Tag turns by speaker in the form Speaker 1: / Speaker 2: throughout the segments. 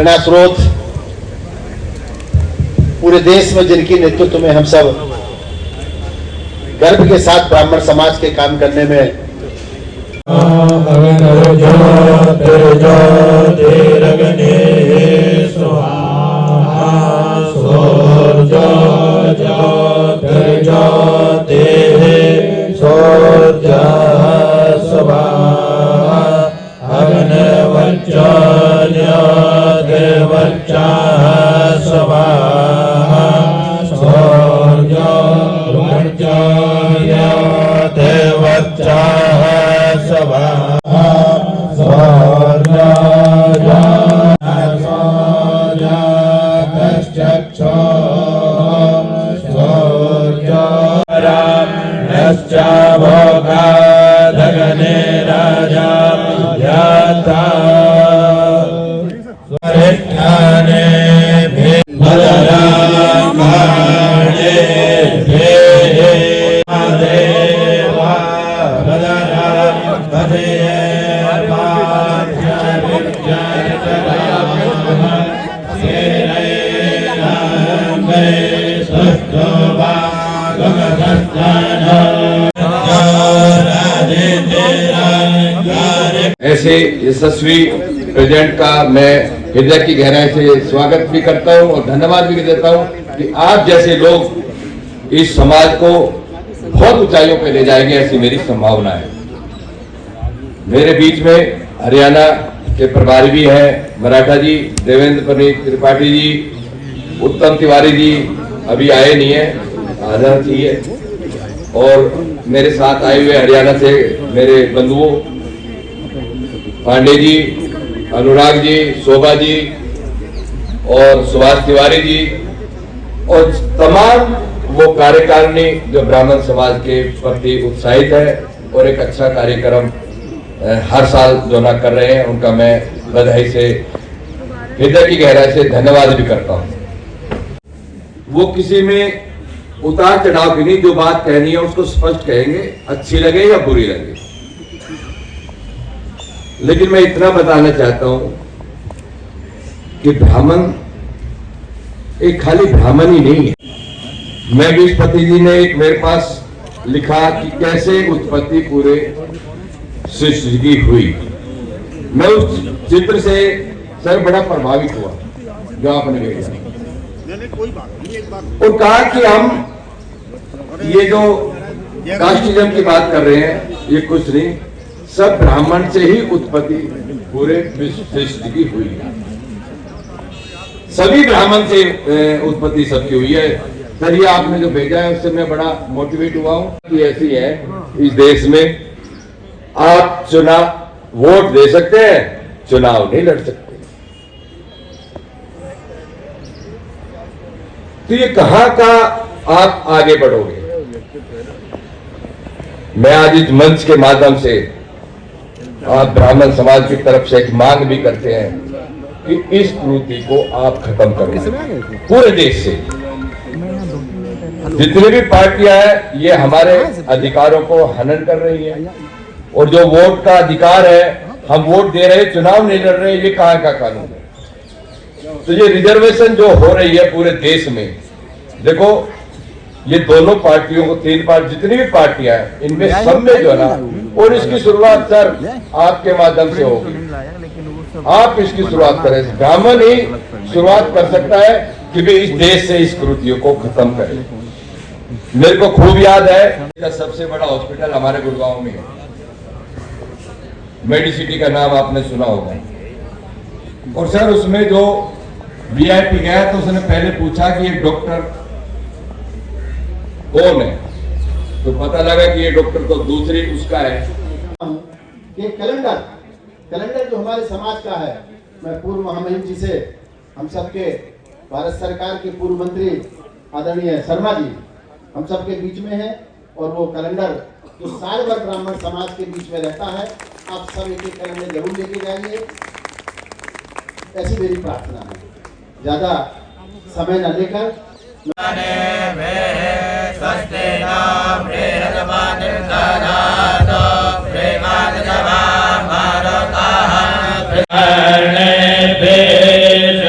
Speaker 1: प्रेरणा स्रोत, पूरे देश में जिनकी नेतृत्व में हम सब गर्व के साथ ब्राह्मण समाज के काम करने में
Speaker 2: ऐसे यशस्वी प्रेसिडेंट का मैं हृदय की गहराई से स्वागत भी करता हूं और धन्यवाद भी देता हूं कि आप जैसे लोग इस समाज को बहुत ऊंचाइयों पर ले जाएंगे, ऐसी मेरी संभावना है। मेरे बीच में हरियाणा के प्रभारी भी हैं मराठा जी, देवेंद्र त्रिपाठी जी, उत्तम तिवारी जी अभी आए नहीं है, आना चाहिए। और मेरे साथ आए हुए हरियाणा से मेरे बंधुओं पांडे जी, अनुराग जी, शोभा जी और सुभाष तिवारी जी और तमाम वो कार्यकारिणी जो ब्राह्मण समाज के प्रति उत्साहित है और एक अच्छा कार्यक्रम हर साल जो ना कर रहे हैं, उनका मैं बधाई से हृदय की गहराई से धन्यवाद भी करता हूं। वो किसी में उतार चढ़ाव की नहीं, जो बात कहनी है उसको स्पष्ट कहेंगे, अच्छी लगे या बुरी लगे। लेकिन मैं इतना बताना चाहता हूं कि ब्राह्मण एक खाली ब्राह्मण ही नहीं है। मैं विष्णुपति जी ने एक मेरे पास लिखा कि कैसे उत्पत्ति पूरे सृष्टि की हुई। मैं उस चित्र से सर बड़ा प्रभावित हुआ जो आपने देखा और कहा कि हम ये जो कास्टिज्म की बात कर रहे हैं ये कुछ नहीं, सब ब्राह्मण से ही उत्पत्ति पूरे सृष्टि की हुई है। सभी ब्राह्मण से उत्पत्ति सबकी हुई है। सर ये आपने जो भेजा है उससे मैं बड़ा मोटिवेट हुआ हूं कि ऐसी है इस देश में आप चुनाव वोट दे सकते हैं, चुनाव नहीं लड़ सकते। तो ये कहां का आप आगे बढ़ोगे। मैं आज इस मंच के माध्यम से आप ब्राह्मण समाज की तरफ से एक मांग भी करते हैं कि इस कुरीति को आप खत्म करें पूरे देश से। जितनी भी पार्टियां हैं ये हमारे अधिकारों को हनन कर रही है और जो वोट का अधिकार है, हम वोट दे रहे, चुनाव नहीं लड़ रहे, ये कहां का कानून है। तो ये रिजर्वेशन जो हो रही है पूरे देश में, देखो ये दोनों पार्टियों को, तीन पार्टी जितनी भी पार्टियां हैं इनमें सब में जो है ना, और इसकी शुरुआत सर आपके माध्यम से होगी। आप इसकी शुरुआत करें, ब्राह्मण ही शुरुआत कर सकता है कि भी इस देश से इस कुरीतियों को खत्म करें। मेरे को खूब याद है सबसे बड़ा हॉस्पिटल हमारे गुड़गांव में है, मेडिसिटी का नाम आपने सुना होगा। और सर उसमें जो वीआईपी गया तो उसने पहले पूछा कि ये डॉक्टर कौन है, तो पता लगा कि ये डॉक्टर तो दूसरी उसका है।
Speaker 1: ये कैलेंडर जो हमारे समाज का है, मैं पूर्व महामहिम जी से, हम सबके भारत सरकार के पूर्व मंत्री आदरणीय शर्मा जी हम सबके बीच में है, और वो कैलेंडर जो साल भर ब्राह्मण समाज के बीच में रहता है, आप सब एक कैलेंडर जरूर लेके जाएंगे, ऐसी मेरी प्रार्थना है। ज्यादा समय न लेकर
Speaker 3: प्रेम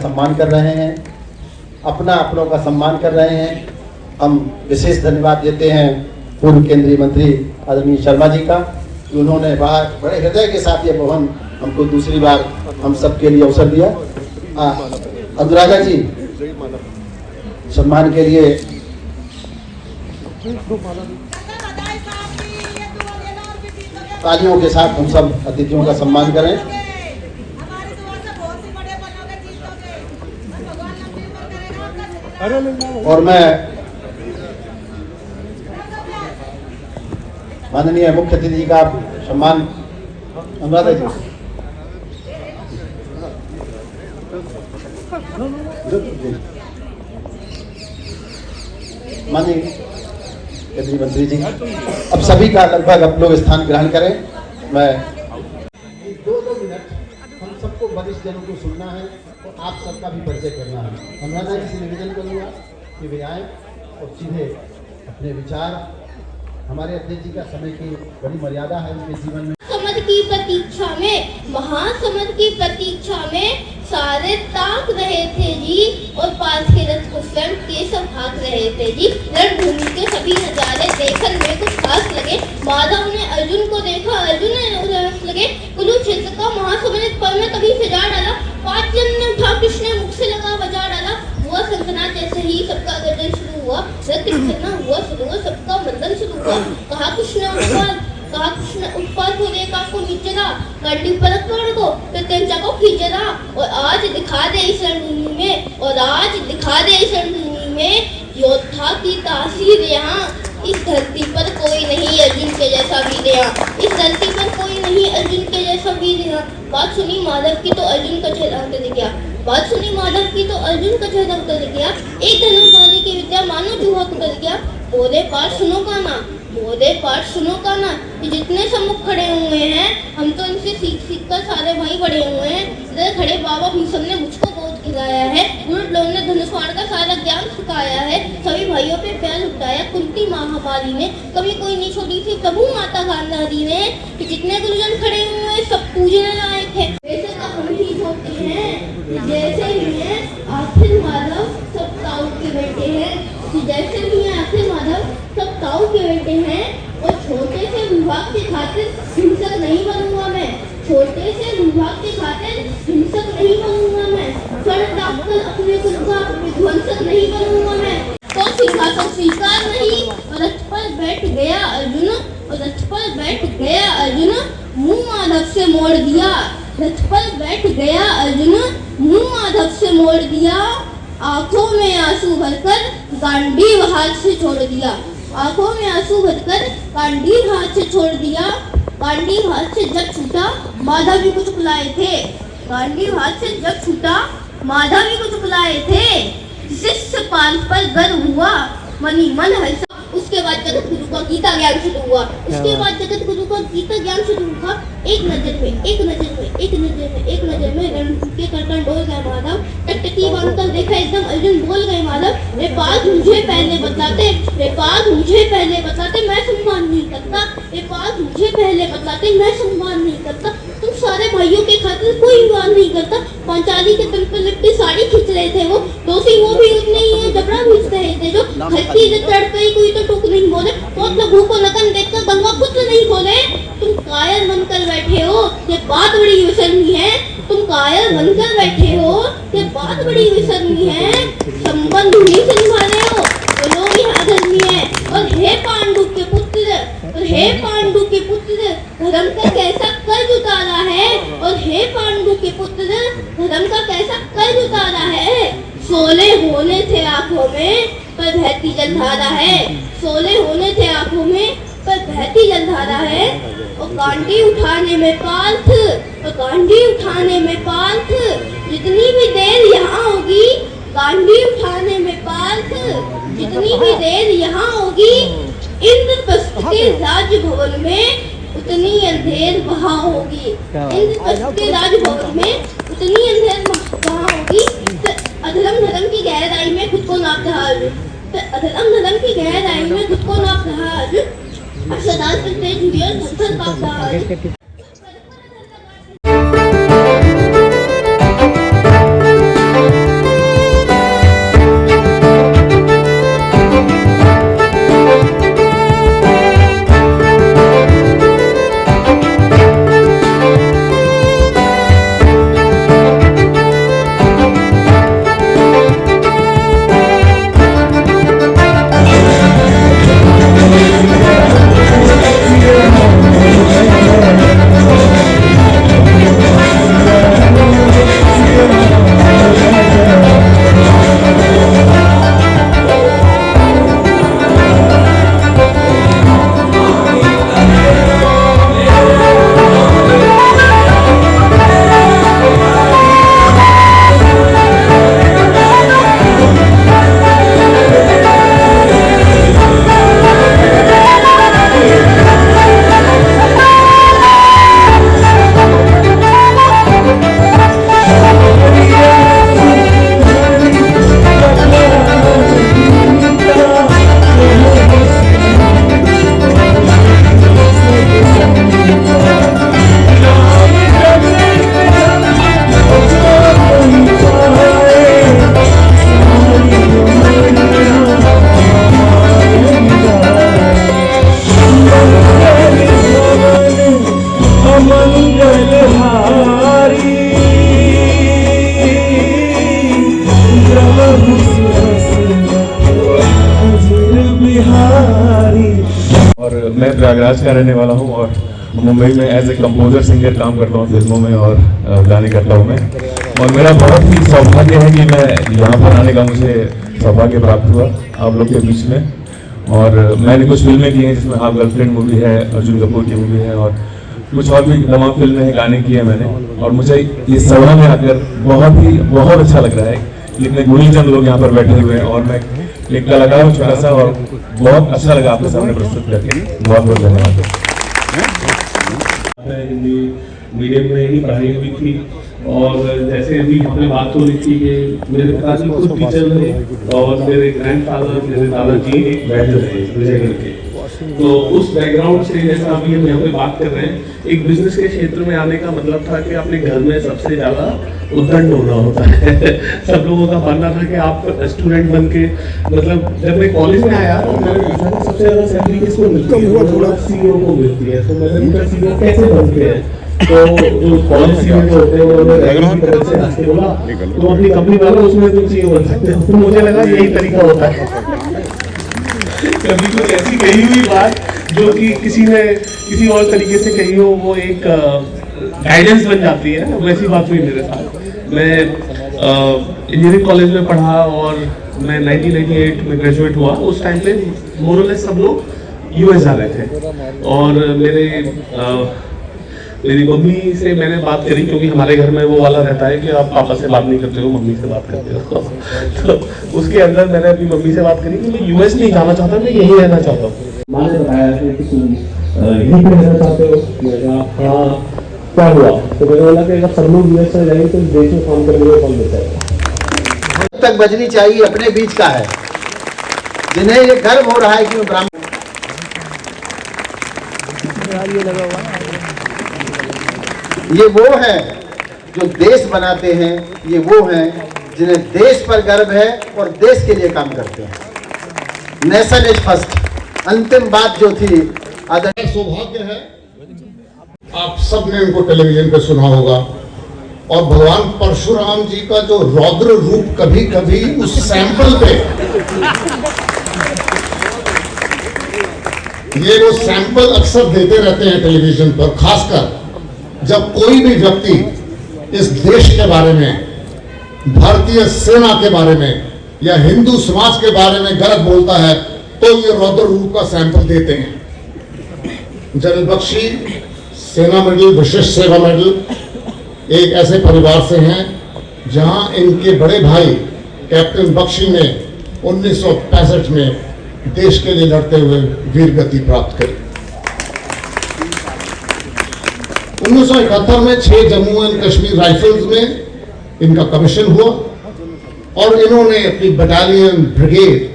Speaker 1: सम्मान कर रहे हैं, अपनों का सम्मान कर रहे हैं। हम विशेष धन्यवाद देते हैं पूर्व केंद्रीय मंत्री आदरणीय शर्मा जी का कि उन्होंने बड़े हृदय के साथ ये भवन हमको दूसरी बार हम सबके लिए अवसर दिया। अनुराधा जी सम्मान के लिए तालियों के साथ हम सब अतिथियों का सम्मान करें। और मैं माननीय मुख्य अतिथि जी का सम्मान अनुराधा जी माननीय केंद्रीय मंत्री जी, अब सभी का लगभग आप लोग स्थान ग्रहण करें। मैं 2 मिनट हम सबको वरिष्ठ जनों को सुनना है और आप सबका भी परिचय करना है। अनुराधा जी से निवेदन करूंगा कि वे आए और सीधे अपने विचार, हमारे अध्यक्ष जी का समय की बड़ी मर्यादा है उनके जीवन में।
Speaker 3: समझ की प्रतीक्षा में, महासमर की प्रतीक्षा में सारे ताक रहे थे जी और पास के रथ को स्वयं केशव भाग रहे थे जी। रणभूमि के सभी नजारे देखकर में कुछ खास लगे। माधव ने अर्जुन को देखा, अर्जुन ने उधर लगे। कुरुक्षेत्र का महासमर पल में कभी सजा डाला। पाचन ने उठा, कृष्ण ने मुख से लगा बजा डाला। हुआ संतना जैसे ही सबका गर्जन शुरू हुआ। रथ चलना हुआ शुरू हुआ, सबका मंदन शुरू हुआ। कहा कृष्ण उत्पाद हो गए को नीचेला, गाड़ी पर को प्रत्यंचा को खींचेला। और आज दिखा दे इस रणभूमि में, और आज दिखा दे इस रणभूमि में योद्धा की तासीर यहाँ। इस धरती पर कोई नहीं अर्जुन के जैसा वीर यहाँ, इस धरती पर कोई नहीं अर्जुन के जैसा वीर यहाँ। बात सुनी माधव की तो अर्जुन का चेहरा उतर गया, बात सुनी माधव की तो अर्जुन का चेहरा उतर गया। एक धनुर्धारी की विद्या मानो जुआ उतर गया। बोले पाठ सुनो गाना, बोले पाठ सुनो गाना। ये जितने सम्मुख खड़े हुए हैं, हम तो इनसे सीख कर सारे भाई बड़े हुए हैं। इधर खड़े बाबा भीष्म ने मुझको गोद खिलाया है। द्रोण ने धनुष्वाण का सारा ज्ञान सिखाया है। सभी भाइयों पे प्यार उठाया कुंती महामारी ने, कभी कोई नहीं छोड़ी थी प्रभु माता गांधारी ने। कि जितने गुरुजन खड़े हुए हैं सब पूजने लायक है। वैसे तो हम ही छोटे हैं, जैसे ही है आखिर माधव सब ताऊ के बेटे हैं। जैसे भी है आखिर माधव सब ताऊ के बेटे हैं। और छोटे से विभाग के खातिर हिंसक नहीं बनूंगा मैं, छोटे से विभाग के खातिर हिंसक नहीं बनूंगा मैं। स्वर्ण डालकर अपने खुद का विध्वंसक नहीं बनूंगा मैं। तो सिंहासन स्वीकार नहीं। और रथ पर बैठ गया अर्जुन, और रथ पर बैठ गया अर्जुन, मुंह माधव से मोड़ दिया। रथ पर बैठ गया अर्जुन, मुंह माधव से मोड़ दिया। आंखों में आंसू भरकर गांडीव हाथ से छोड़ दिया, आंखों में आंसू भरकर गांडीव हाथ से छोड़ दिया। गांडीव हाथ से जब छूटा माधव भी कुछ बुलाए थे, गांडीव हाथ से जब छूटा माधव भी कुछ बुलाए थे। शिष्य पांच पर गर्व हुआ, मनी मन हर्षा। उसके बाद जगत गुरु का गीता ज्ञान शुरू हुआ, उसके बाद जगत गुरु का गीता ज्ञान शुरू हुआ। एक नजर में, एक नजर में, एक नजर में, एक नजर में रणभूमि के करकन डोल गए माधव। टकटकी बांधकर देखा एकदम अर्जुन, बोल गए माधव। रे पाग मुझे पहले बताते, रे पाग मुझे पहले बताते, मैं सम्मान नहीं करता। रे पाग मुझे पहले बताते, मैं सम्मान नहीं करता। तुम सारे भाइयों के खातिर कोई बात नहीं करता। पांचाली के तल पर लिपटी साड़ी खींच रहे थे वो, दोषी वो भी उतने ही है, जबड़ा खींच रहे थे जो। धरती से चढ़ गई कोई तो टुक नहीं बोले, बहुत लघु को लगन देखकर गंगा पुत्र नहीं खोले। तुम कायर बनकर बैठे हो, ये बात बड़ी विषर्मी है। तुम कायर बनकर बैठे हो, ये बात बड़ी विषर्मी है। संबंध नहीं से निभा रहे हो, तो लोग यहाँ धर्मी है। और हे पांडु के पुत्र, और हे पांडु के पुत्र, धर्म का कैसा कर्ज उतारा है। और हे पांडु के पुत्र, धर्म का कैसा कर्ज उतारा है। सोले होने थे आंखों में पर बहती जलधारा है, सोले होने थे आंखों में पर बहती जलधारा है। और गांडी उठाने में पार्थ, और गांडी उठाने में पार्थ, जितनी भी देर यहाँ होगी गांडी उठाने में पार्थ, जितनी भी देर यहाँ होगी इंद्रप्रस्थ के राजभवन में उतनी अंधेर वहाँ होगी। इंद्रप्रस्थ के राजभवन में उतनी अंधेर वहाँ होगी। अधर्म धर्म की गहराई में खुद को नाप रहा है। अधर्म धर्म की गहराई में खुद को नाप रहा है। अक्षरदान से तेज हुई और थर कांप रहा है।
Speaker 4: और मैं प्रयागराज का रहने वाला हूँ और मुंबई में एज ए कंपोजर सिंगर काम करता हूँ, फिल्मों में और गाने करता हूँ मैं। और मेरा बहुत ही सौभाग्य है कि मैं यहाँ पर आने का मुझे सौभाग्य प्राप्त हुआ आप लोग के बीच में। और मैंने कुछ फिल्में की हैं जिसमें आप गर्लफ्रेंड मूवी है, अर्जुन कपूर की मूवी है और कुछ और भी तमाम फिल्में हैं, गाने किए हैं मैंने। और मुझे इस सभा में आकर बहुत अच्छा लग रहा है कि इतने गुणीजन लोग यहाँ पर बैठे हुए हैं और मैं एक कलाकार हूँ छोटा सा और बहुत अच्छा लगा आपके सामने प्रस्तुत करके। बहुत बहुत धन्यवाद।
Speaker 5: हिंदी मीडियम में ही पढ़ाई हुई थी और जैसे अभी हमने बात हो रही थी कि मेरे पिताजी खुद टीचर थे और मेरे ग्रैंडफादर मेरे दादाजी एक वैद्य थे विजयगढ़ के। तो उस बैकग्राउंड से जैसा अभी हम यहाँ पे बात कर रहे हैं, एक बिजनेस के क्षेत्र में आने का मतलब था कि अपने घर में सबसे ज्यादा उद्दंड होना होता है। सब लोगों का मानना था कि आप स्टूडेंट बन के, मतलब जब मैं कॉलेज में आया तो मैंने पूछा कि सबसे ज्यादा सैलरी किसको मिलती है, थोड़ा सीईओ को मिलती है। तो मैंने पूछा सीईओ कैसे बनते हैं, तो जो कॉलेज सीईओ होते हैं वो तरह से हंस के बोला तो अपनी कंपनी वाला उसमें तुम सीईओ बन सकते हो। तो मुझे लगा यही तरीका होता है। कभी कुछ ऐसी कही हुई बात जो कि किसी ने किसी और तरीके से कही हो, वो एक गाइडेंस बन जाती है। वैसी बात हुई मेरे साथ। मैं इंजीनियरिंग कॉलेज में पढ़ा और मैं 1998 में ग्रेजुएट हुआ। उस टाइम पे मोरलेस सब लोग यूएस जा रहे थे और मेरी मम्मी से मैंने बात करी, क्योंकि हमारे घर में वो वाला रहता है कि आप पापा से बात नहीं करते हो, मम्मी से बात करते हो। तो उसके अंदर मैंने अपनी मम्मी से बात करी कि मैं यूएस नहीं जाना चाहता, मैं यहीं रहना चाहता हूँ। माँ ने बताया कि तुम यहीं पे रहना चाहते हो। मैं कहा हाँ, क्या हुआ? तो मैंने बोला कि अगर सब लोग यूएस चले जाएंगे तो देश में काम करने में कौन देता है।
Speaker 1: तक बजनी चाहिए अपने बीच का है, जिन्हें ये गर्व हो रहा है कि वो ब्राह्मण। ये वो हैं जो देश बनाते हैं, ये वो हैं जिन्हें देश पर गर्व है और देश के लिए काम करते हैं। Nation is first. अंतिम बात जो थी,
Speaker 6: सौभाग्य है आप सबने उनको टेलीविजन पे सुना होगा। और भगवान परशुराम जी का जो रौद्र रूप कभी कभी उस सैंपल पे, ये वो सैंपल अक्सर देते रहते हैं टेलीविजन पर, खासकर जब कोई भी व्यक्ति इस देश के बारे में, भारतीय सेना के बारे में या हिंदू समाज के बारे में गलत बोलता है तो ये रौद्र रूप का सैंपल देते हैं। जनरल बख्शी सेना मेडल, विशिष्ट सेवा मेडल एक ऐसे परिवार से हैं जहां इनके बड़े भाई कैप्टन बख्शी ने 1965 में देश के लिए लड़ते हुए वीर गति प्राप्त करी। 1971 में 6 जम्मू एंड कश्मीर राइफल्स में इनका कमीशन हुआ और इन्होंने अपनी बटालियन, ब्रिगेड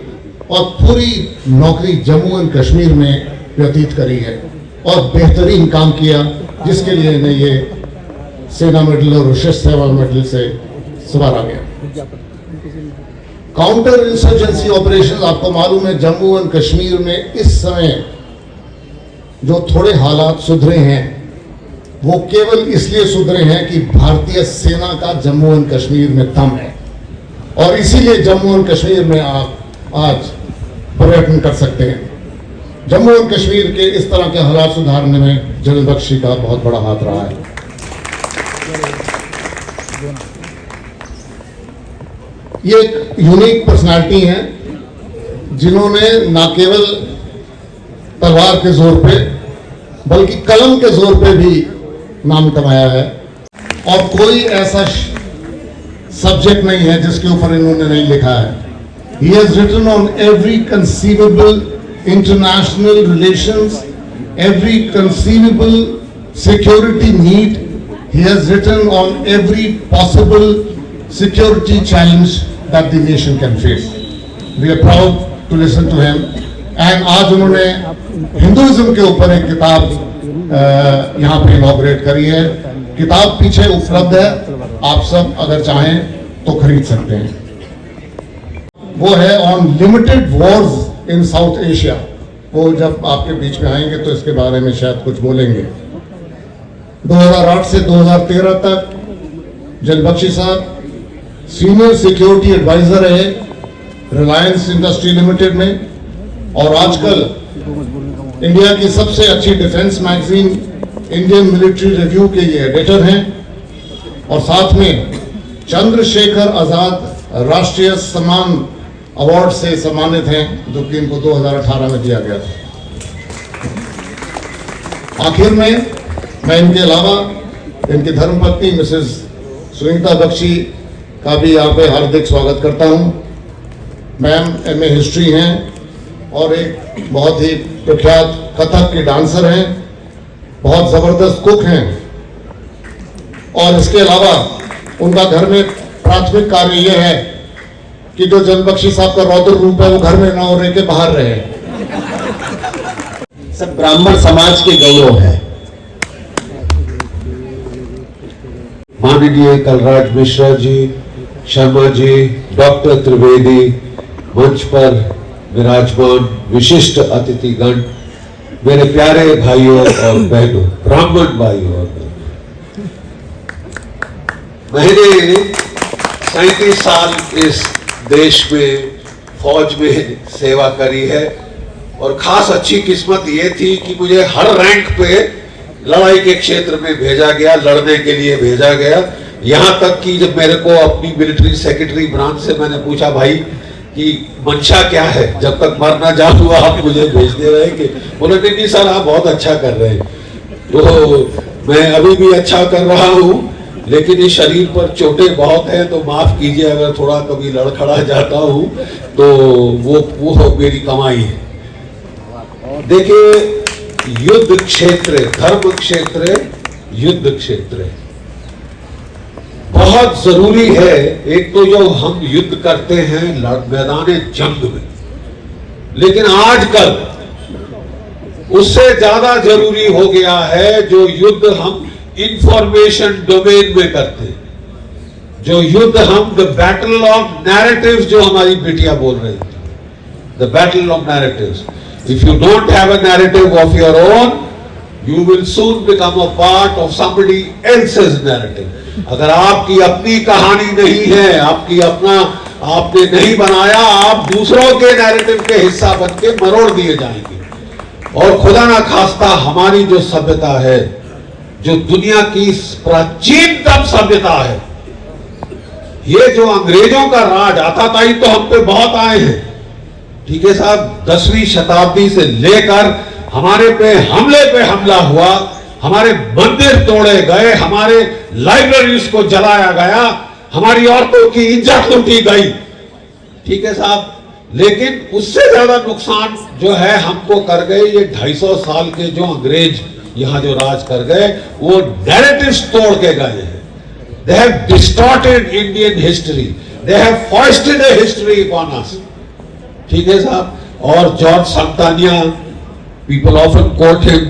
Speaker 6: और पूरी नौकरी जम्मू एंड कश्मीर में व्यतीत करी है और बेहतरीन काम किया, जिसके लिए इन्हें ये सेना मेडल और विशिष्ट सेवा मेडल से संवारा गया। काउंटर इंसर्जेंसी ऑपरेशन, आपको मालूम है जम्मू एंड कश्मीर में इस समय जो थोड़े हालात सुधरे हैं वो केवल इसलिए सुधरे हैं कि भारतीय सेना का जम्मू एंड कश्मीर में दम है और इसीलिए जम्मू एंड कश्मीर में आप आज पर्यटन कर सकते हैं। जम्मू एंड कश्मीर के इस तरह के हालात सुधारने में जनरल बख्शी का बहुत बड़ा हाथ रहा है। ये एक यूनिक पर्सनालिटी है जिन्होंने न केवल तलवार के जोर पे बल्कि कलम के जोर पे भी नाम कमाया है और कोई ऐसा सब्जेक्ट नहीं है जिसके ऊपर इन्होंने नहीं लिखा है। He has written on every conceivable international relations, every conceivable security need. He has written on every possible security challenge that the nation can face. We are proud to listen to him. And आज उन्होंने Hinduism के ऊपर एक किताब यहाँ पे inaugurate करी है। किताब पीछे उपलब्ध है, आप सब अगर चाहें तो खरीद सकते हैं। वो है on limited Wars in south Asia. वो जब आपके बीच में आएंगे तो इसके बारे में शायद कुछ बोलेंगे। 2008 से 2013 तक जनरल बख्शी साहब सीनियर सिक्योरिटी एडवाइजर रहे रिलायंस इंडस्ट्री लिमिटेड में और आजकल इंडिया की सबसे अच्छी defence magazine Indian military review के ये एडिटर हैं और साथ में चंद्रशेखर आजाद राष्ट्रीय सम्मान अवार्ड से सम्मानित हैं जो कि इनको 2018 में दिया गया था। आखिर में मैं इनके अलावा इनकी धर्मपत्नी मिसेस सुनीता बख्शी का भी यहाँ पे हार्दिक स्वागत करता हूँ। मैम एमए हिस्ट्री हैं और एक बहुत ही प्रख्यात कथक की डांसर हैं, बहुत जबरदस्त कुक हैं और इसके अलावा उनका घर में प्राथमिक कार्य यह है कि जो जनरल बख्शी साहब का रौद्र रूप है वो घर में ना हो रहे के बाहर रहे।
Speaker 1: सब ब्राह्मण समाज के गौरव है।
Speaker 7: माननीय कलराज मिश्रा जी, शर्मा जी, डॉक्टर त्रिवेदी, मंच पर विराजमान विशिष्ट अतिथिगण, मेरे प्यारे भाइयों और बहनों, ब्राह्मण भाइयों और बहनों, मैंने 37 साल इस देश में फौज में सेवा करी है और खास अच्छी किस्मत ये थी कि मुझे हर रैंक पे लड़ाई के क्षेत्र में भेजा गया, लड़ने के लिए भेजा गया। यहाँ तक कि जब मेरे को अपनी मिलिट्री सेक्रेटरी ब्रांच से मैंने पूछा भाई कि मंशा क्या है, जब तक मर ना जाऊँ आप मुझे भेज दे रहे कि बोले नहीं सर आप बहुत अच्छा कर रहे हैं। तो मैं अभी भी अच्छा कर रहा हूँ लेकिन इस शरीर पर चोटें बहुत हैं तो माफ कीजिए अगर थोड़ा कभी लड़खड़ा जाता हूँ तो वो मेरी कमाई है। देखिए युद्ध क्षेत्र, धर्म क्षेत्र, युद्ध क्षेत्र बहुत जरूरी है। एक तो जो हम युद्ध करते हैं मैदान जंग में, लेकिन आजकल उससे ज्यादा जरूरी हो गया है जो युद्ध हम इंफॉर्मेशन डोमेन में करते हैं, जो युद्ध हम द बैटल ऑफ नैरेटिव्स, जो हमारी बेटियां बोल रही थी, the battle of narratives. If you don't have a narrative of your own, you will soon become a part of somebody else's narrative. अगर आपकी अपनी कहानी नहीं है, आपने नहीं बनाया, आप दूसरों के नैरेटिव के हिस्सा बन के मरोड़ दिए जाएंगे। और खुदा ना खास्ता हमारी जो सभ्यता है, जो दुनिया की प्राचीनतम सभ्यता है, ये जो अंग्रेजों का राज आताताई तो हम पे बहुत आए हैं, ठीक है साहब, 10वीं शताब्दी से लेकर हमारे पे हमला हुआ, हमारे मंदिर तोड़े गए, हमारे लाइब्रेरीज को जलाया गया, हमारी औरतों की इज्जत लूटी गई, ठीक है साहब। लेकिन उससे ज्यादा नुकसान जो है हमको कर गए ये 250 साल के जो अंग्रेज यहाँ जो राज कर गए, वो नैरेटिव्स तोड़ के गए हैं। They have distorted Indian history. They have foisted a history upon us. ठीक है साहब। और George संतानिया, people often quote him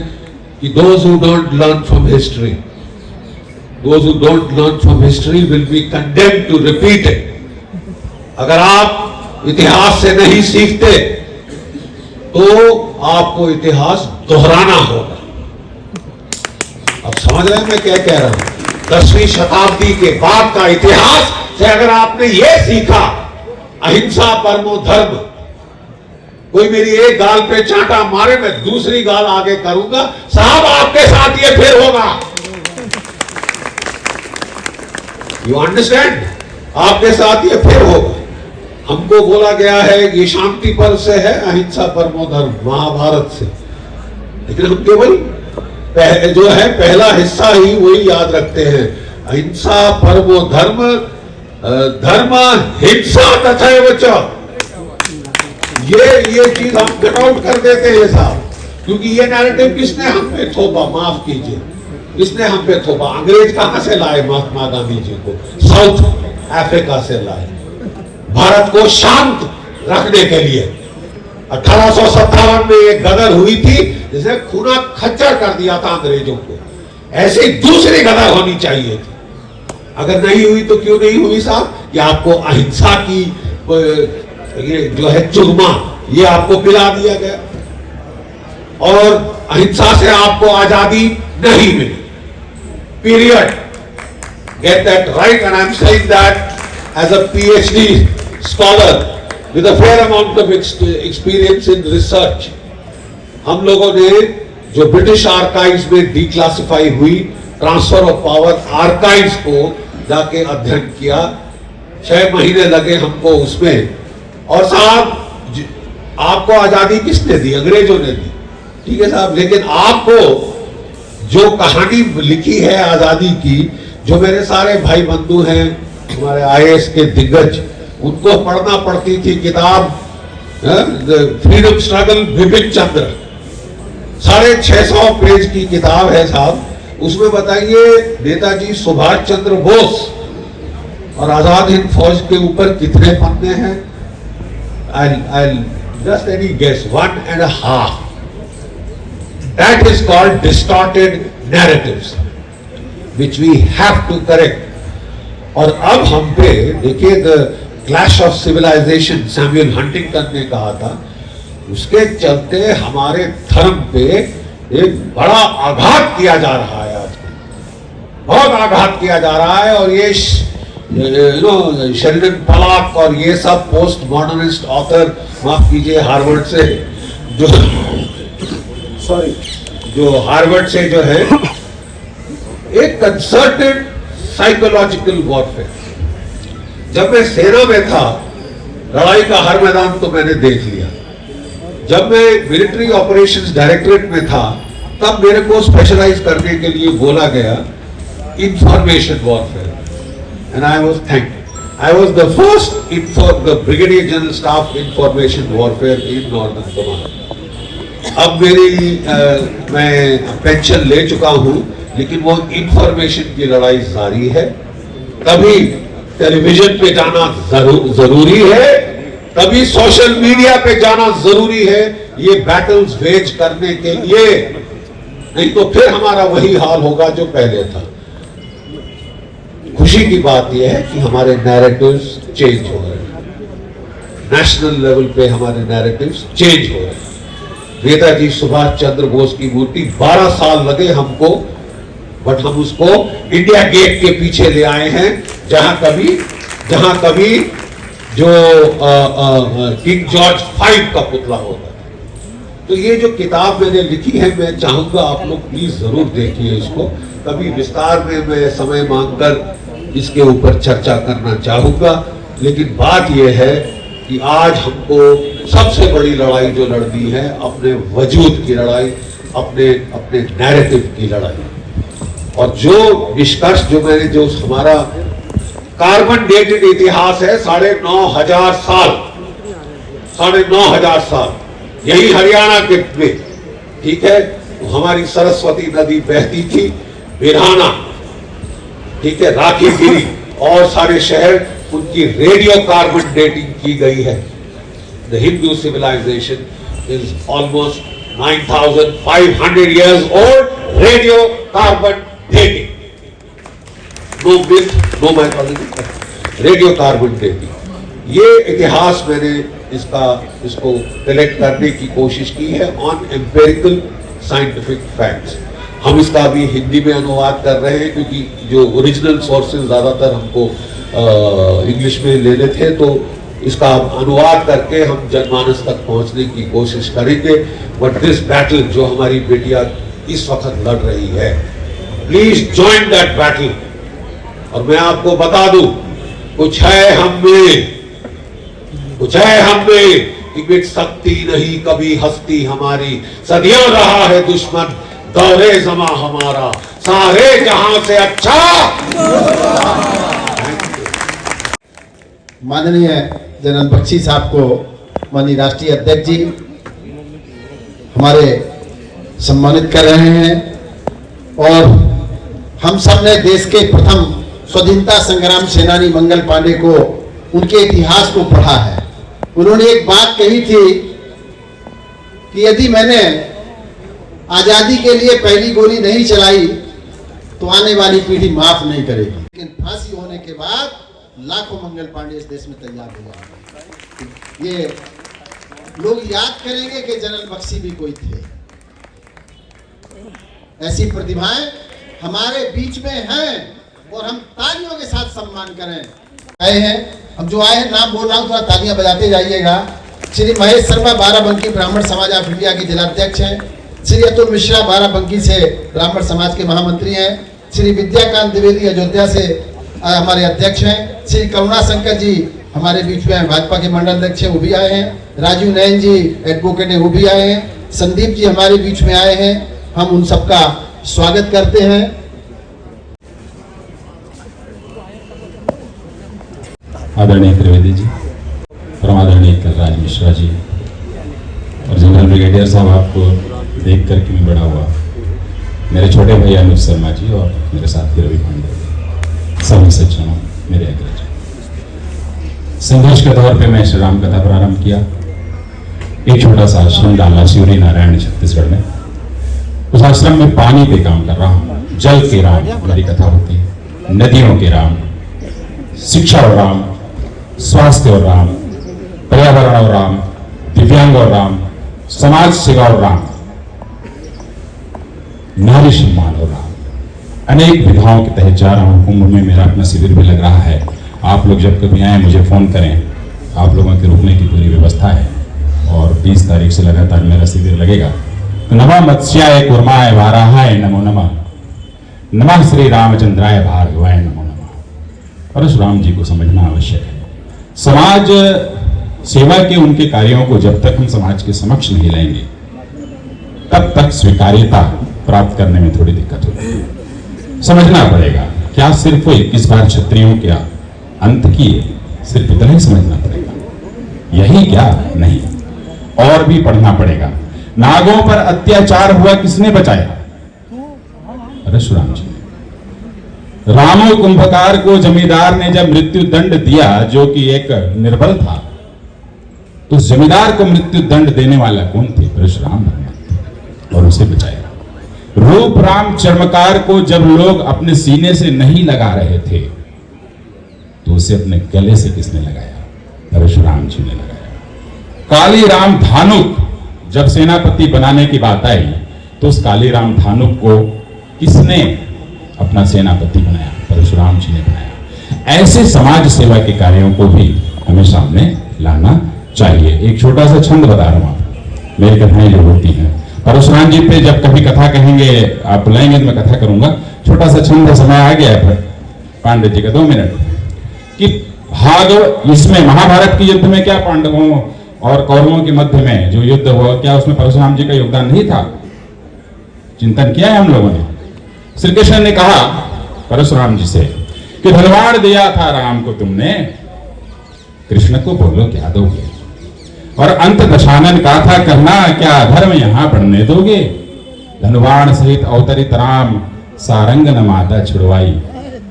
Speaker 7: कि those who don't learn from history will be condemned to repeat it. अगर आप इतिहास से नहीं सीखते तो आपको इतिहास दोहराना होगा। अब समझ रहे हैं मैं क्या कह रहा हूं? 10वीं शताब्दी के बाद का इतिहास से अगर आपने ये सीखा अहिंसा परमो धर्म, कोई मेरी एक गाल पे चांटा मारे मैं दूसरी गाल आगे करूंगा, साहब आपके साथ ये फिर होगा। You understand? आपके साथ ये फिर होगा। हमको बोला गया है ये शांति पर्व से है, अहिंसा परमो धर्म, महाभारत से, लेकिन हम केवल जो है पहला हिस्सा ही वही याद रखते हैं। अहिंसा परमो धर्म, धर्म हिंसा तथैव च, ये चीज हम कट आउट कर देते हैं साहब, क्योंकि ये नैरेटिव किसने हम पे थोपा? माफ कीजिए, किसने हम पे थोपा? अंग्रेज कहां से लाए महात्मा गांधी जी को? साउथ अफ्रीका से लाए, भारत को शांत रखने के लिए। 1857 में एक गदर हुई थी जिसने खूना खच्चर कर दिया था अंग्रेजों को। ऐसी दूसरी गदर होनी चाहिए थी। अगर नहीं हुई तो क्यों नहीं हुई साहब? कि आपको अहिंसा की ये जो है चुरमा ये आपको पिला दिया गया और अहिंसा से आपको आजादी नहीं मिली। Period. Get that right, and I'm saying that as a PhD scholar with a fair amount of experience in research. हम लोगों ने जो ब्रिटिश आर्काइव्स में डिक्लासिफाई हुई ट्रांसफर ऑफ पावर आर्काइव्स को जाके अध्ययन किया, 6 महीने लगे हमको उसमें। और साहब आपको आजादी किसने दी? अंग्रेजों ने दी, ठीक है साहब, लेकिन आपको जो कहानी लिखी है आजादी की, जो मेरे सारे भाई बंधु हैं हमारे IAS के दिग्गज, उनको पढ़ना पड़ती थी किताब freedom struggle Bipin Chandra, 650 page की किताब है साहब। उसमें बताइए नेताजी सुभाष चंद्र बोस और आजाद हिंद फौज के ऊपर कितने पन्ने हैं? I'll just any guess, 1.5. That is called distorted narratives, which we have to correct. और अब हम पे देखिए the clash of civilization Samuel Huntington ने कहा था, उसके चलते हमारे धर्म पे एक बड़ा आघात किया जा रहा है। आज बहुत आघात किया जा रहा है। और ये शेरिडन पलाक और ये सब पोस्ट मॉडर्निस्ट ऑथर, माफ कीजिए हार्वर्ड से जो हार्वर्ड से जो है एक कंसर्टेड साइकोलॉजिकल वॉरफेयर। जब मैं सेना में था, लड़ाई का हर मैदान तो मैंने देख लिया। जब मैं मिलिट्री ऑपरेशंस डायरेक्टरेट में था, तब मेरे को स्पेशलाइज करने के लिए बोला गया information warfare, and I was thanked. I was the first the brigadier general staff information warfare in northern command. अब मैं पेंशन ले चुका हूं, लेकिन वो इंफॉर्मेशन की लड़ाई जारी है। तभी टेलीविजन पे जाना जरूरी है, तभी सोशल मीडिया पे जाना जरूरी है, ये बैटल्स वेज करने के लिए, नहीं तो फिर हमारा वही हाल होगा जो पहले था। खुशी की बात यह है कि हमारे नैरेटिव्स चेंज हो रहे हैं, नेशनल लेवल पे हमारे नैरेटिव्स चेंज हो रहे हैं। नेताजी सुभाष चंद्र बोस की मूर्ति 12 साल लगे हमको, बट हम उसको इंडिया गेट के पीछे ले आए हैं, जहां कभी जो किंग जॉर्ज 5 का पुतला होता है। तो ये जो किताब मैंने लिखी है, मैं चाहूंगा आप लोग प्लीज जरूर देखिए इसको। कभी विस्तार में मैं समय मांगकर इसके ऊपर चर्चा करना चाहूंगा, लेकिन बात यह है कि आज हमको सबसे बड़ी लड़ाई जो लड़नी है, अपने वजूद की लड़ाई, अपने नैरेटिव की लड़ाई। और जो निष्कर्ष जो मैंने जो हमारा कार्बन डेटेड इतिहास है 9,500 साल, 9,500 साल, यही हरियाणा के में, ठीक है, तो हमारी सरस्वती नदी बहती थी, बिरहाना, ठीक है, राखीगिरी और सारे शहर, उनकी रेडियो कार्बन डेटिंग की गई है। The Hindu civilization is almost 9,500 years old, radio carbon dating, no myth, no mythology, radio carbon dating. ये इतिहास मैंने इसको कलेक्ट करने की कोशिश की है ऑन एम्पेरिकल साइंटिफिक फैक्ट्स। हम इसका अभी हिंदी में अनुवाद कर रहे हैं, क्योंकि जो ओरिजिनल सोर्सेज ज़्यादातर हमको इंग्लिश में लेने थे, तो इसका अनुवाद करके हम जनमानस तक पहुंचने की कोशिश करेंगे। बट दिस बैटल जो हमारी बेटियां इस वक्त लड़ रही है, प्लीज ज्वाइन दैट बैटल। और मैं आपको बता दूं, कुछ है हम में कि मिट सकती नहीं कभी हस्ती हमारी, सदियों रहा है दुश्मन दौरे जमा हमारा, सारे जहां से अच्छा।
Speaker 1: माननीय जनरल बख्शी साहब को माननीय राष्ट्रीय अध्यक्ष जी हमारे सम्मानित कर रहे हैं। और हम सब ने देश के प्रथम स्वाधीनता संग्राम सेनानी मंगल पांडे को, उनके इतिहास को पढ़ा है। उन्होंने एक बात कही थी कि यदि मैंने आजादी के लिए पहली गोली नहीं चलाई तो आने वाली पीढ़ी माफ नहीं करेगी। लेकिन फांसी होने के बाद लाखों मंगल पांडे इस देश में तैयार हो जाएंगे। ये लोग याद करेंगे कि जनरल बख्शी भी कोई थे। ऐसी प्रतिभाएं हमारे बीच में हैं और हम तालियों के साथ सम्मान करें। आए हैं, अब जो आए हैं नाम बोल रहा हूं, थोड़ा तालियां बजाते जाइएगा। श्री महेश शर्मा बाराबंकी ब्राह्मण समाज ऑफ इंडिया के जिलाध्यक्ष हैं। श्री अतुल मिश्रा बाराबंकी से ब्राह्मण समाज के महामंत्री हैं। श्री विद्याकांत द्विवेदी अयोध्या से हमारे अध्यक्ष हैं। श्री करुणा शंकर जी हमारे बीच में भाजपा के मंडल अध्यक्ष हैं, वो भी आए हैं। राजीव नयन जी एडवोकेट हैं, वो भी आए हैं। संदीप जी हमारे बीच में आए हैं। हम उन सबका स्वागत करते हैं।
Speaker 8: आदरणीय त्रिवेदी जी, परम आदरणीय कलराज मिश्रा जी और जनरल ब्रिगेडियर साहब, आपको देख करके मैं बड़ा हुआ। मेरे छोटे भाई अनुज शर्मा जी और मेरे साथी रवि पांडे, सभी सज्जनों, मेरे अग्रज। संघर्ष के तौर पे मैं श्री राम कथा प्रारंभ किया। एक छोटा सा आश्रम डाला शिवरी नारायण छत्तीसगढ़ में। उस आश्रम में पानी पे काम कर रहा हूँ। जल के राम मेरी कथा होती है, नदियों के राम, शिक्षा और राम, स्वास्थ्य और राम, पर्यावरण और राम, दिव्यांग और राम, समाज सेवा और राम, नारी सम्मान और राम, अनेक विधाओं के तहत जा रहा हूं। कुंभ में मेरा अपना शिविर भी लग रहा है। आप लोग जब कभी आए मुझे फोन करें, आप लोगों के रुकने की पूरी व्यवस्था है। और 20 तारीख से लगातार मेरा शिविर लगेगा। तो नमः मत्स्याय कूर्माय वाराहाय नमो नमः, नमः श्री रामचंद्राय भार्गवाय नमो नमः। परशुराम जी को समझना आवश्यक है। समाज सेवा के उनके कार्यों को जब तक हम समाज के समक्ष नहीं लाएंगे, तब तक स्वीकार्यता प्राप्त करने में थोड़ी दिक्कत होगी। समझना पड़ेगा, क्या सिर्फ 21 बार क्षत्रियों के अंत किए, सिर्फ इतना ही समझना पड़ेगा? यही क्या? नहीं, और भी पढ़ना पड़ेगा। नागों पर अत्याचार हुआ, किसने बचाया? परशुराम जी। रामो कुंभकार को जमींदार ने जब मृत्यु दंड दिया, जो कि एक निर्बल था, तो उस जमींदार को मृत्यु दंड देने वाला कौन थे? परशुराम भगवान, और उसे बचाया। रूप राम चर्मकार को जब लोग अपने सीने से नहीं लगा रहे थे, तो उसे अपने गले से किसने लगाया? परशुराम जी ने लगाया। काली राम धानुक जब सेनापति बनाने की बात आई, तो उस काली राम धानुक को किसने अपना सेनापति बनाया? परशुराम जी ने बनाया। ऐसे समाज सेवा के कार्यों को भी हमें सामने लाना चाहिए। एक छोटा सा छंद बता रहा हूं आपको। मेरी कथाएं जो होती हैं, परशुराम जी पे जब कभी कथा कहेंगे, आप बुलाएंगे तो मैं कथा करूंगा। छोटा सा छंद, समय आ गया है पांडे जी का 2 मिनट कि भाग इसमें महाभारत के युद्ध में क्या पांडवों और कौरवों के मध्य में जो युद्ध हुआ, क्या उसमें परशुराम जी का योगदान नहीं था? चिंतन किया है हम लोगों ने। श्री कृष्ण ने कहा परशुराम जी से कि धनवाड़ दिया था राम को तुमने, कृष्ण को बोलो क्या दोगे? और अंत दशानन गाथा करना क्या अधर्म यहाँ पढ़ने दोगे। धनुवाण सहित अवतरित राम सारंग न माता छुड़वाई।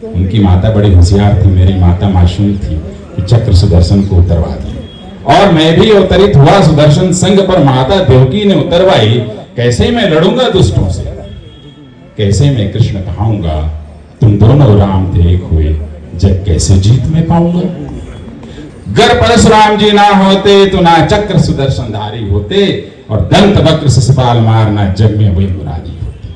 Speaker 8: उनकी माता बड़ी होशियार थी, मेरी माता मासूम थी कि चक्र सुदर्शन को उतरवा दिया और मैं भी अवतरित हुआ सुदर्शन संग पर माता देवकी ने उतरवाई। कैसे मैं लड़ूंगा दुष्टों से, कैसे मैं कृष्ण कहाऊंगा, तुम दोनों राम थे एक हुए, जग कैसे जीत में पाऊंगा। गर परशुराम जी ना होते तो ना चक्र सुदर्शन धारी होते और दंत वक्र शिशुपाल मारना जग में वही मुरारी होती।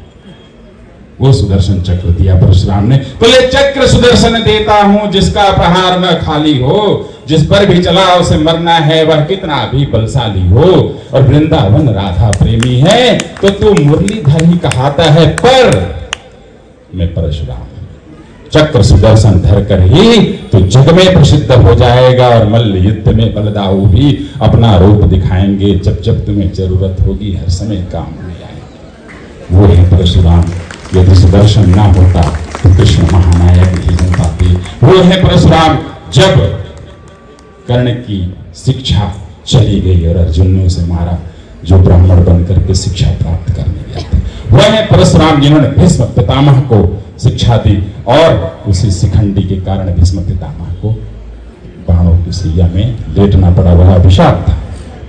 Speaker 8: वो सुदर्शन चक्र दिया परशुराम ने, तो ये चक्र सुदर्शन देता हूं जिसका प्रहार न खाली हो, जिस पर भी चला उसे मरना है वह कितना भी बलशाली हो। और वृंदावन राधा प्रेमी है तो तू मुरलीधर ही कहाता है, पर मैं परशुराम चक्र सुदर्शन धर कर ही तो जग में प्रसिद्ध हो जाएगा और मल्ल युद्ध में बलदाऊ भी अपना रूप दिखाएंगे। जब जब तुम्हें जरूरत होगी हर समय काम में आएंगे। वो है परशुराम, यदि सुदर्शन ना होता तो कृष्ण महानायक ही बन पाते। वो है परशुराम, जब कर्ण की शिक्षा चली गई और अर्जुन ने उसे मारा, जो ब्राह्मण बनकर के शिक्षा प्राप्त करने गया था। वह है परशुराम जिन्होंने भीष्म पितामह को शिक्षा दी और उसी शिखंडी के कारण भीष्म पितामह को बाणों की सैया में लेटना पड़ा। वह अभिशाप था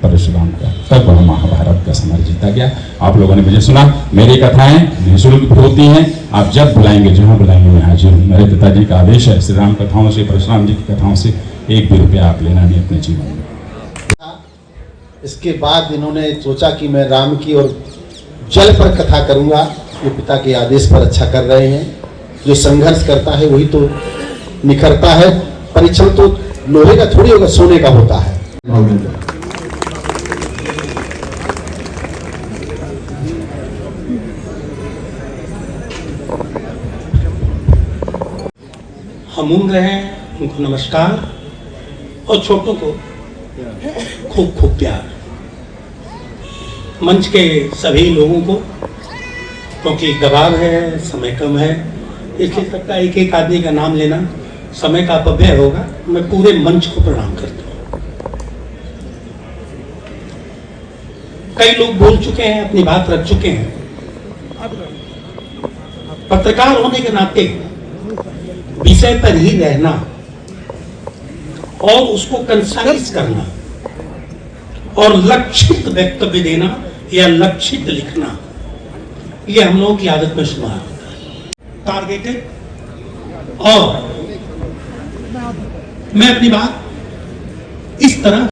Speaker 8: परशुराम का, तब वह महाभारत का समर जीता गया। आप लोगों ने मुझे सुना, मेरी कथाएं निःशुल्क होती हैं, आप जब बुलाएंगे जहां बुलाएंगे मैं हाजिर हूँ। मेरे पिताजी का आदेश है, श्री राम कथाओं से, परशुराम जी की कथाओं से एक भी रुपया आप लेना नहीं अपने जीवन में।
Speaker 1: इसके बाद इन्होंने सोचा कि मैं राम की और जल पर कथा करूंगा। ये पिता के आदेश पर अच्छा कर रहे हैं। जो संघर्ष करता है वही तो निखरता है। परीक्षण तो लोहे का थोड़ी होगा, सोने का होता है।
Speaker 9: हम उम्र हैं, उनको नमस्कार और छोटों को खूब खूब प्यार। मंच के सभी लोगों को, क्योंकि दबाव है, समय कम है, इसलिए सबका एक एक आदमी का नाम लेना समय का अपव्यय होगा। मैं पूरे मंच को प्रणाम करता हूँ। कई लोग बोल चुके हैं, अपनी बात रख चुके हैं। पत्रकार होने के नाते विषय पर ही रहना और उसको कंसाइज करना और लक्षित वक्तव्य देना या लक्षित लिखना, ये हम लोगों की आदत में शुमार होता है। टारगेटेड, और मैं अपनी बात इस तरह